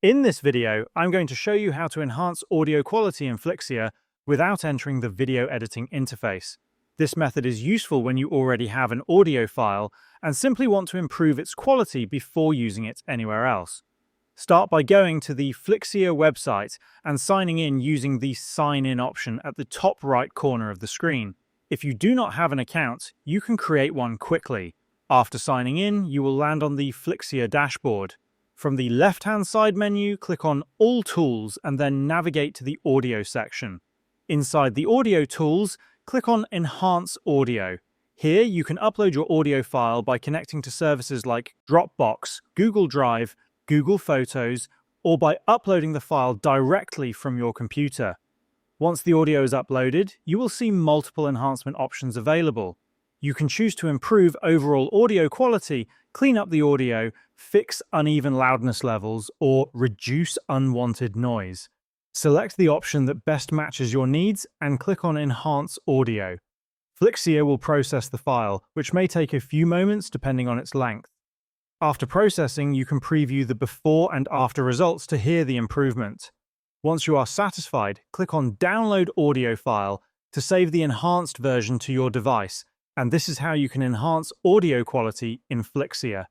In this video, I'm going to show you how to enhance audio quality in Flixier without entering the video editing interface. This method is useful when you already have an audio file and simply want to improve its quality before using it anywhere else. Start by going to the Flixier website and signing in using the Sign In option at the top right corner of the screen. If you do not have an account, you can create one quickly. After signing in, you will land on the Flixier dashboard. From the left-hand side menu, click on All Tools and then navigate to the Audio section. Inside the Audio tools, click on Enhance Audio. Here you can upload your audio file by connecting to services like Dropbox, Google Drive, Google Photos, or by uploading the file directly from your computer. Once the audio is uploaded, you will see multiple enhancement options available. You can choose to improve overall audio quality, clean up the audio, fix uneven loudness levels, or reduce unwanted noise. Select the option that best matches your needs and click on Enhance Audio. Flixier will process the file, which may take a few moments depending on its length. After processing, you can preview the before and after results to hear the improvement. Once you are satisfied, click on Download Audio File to save the enhanced version to your device, and this is how you can enhance audio quality in Flixier.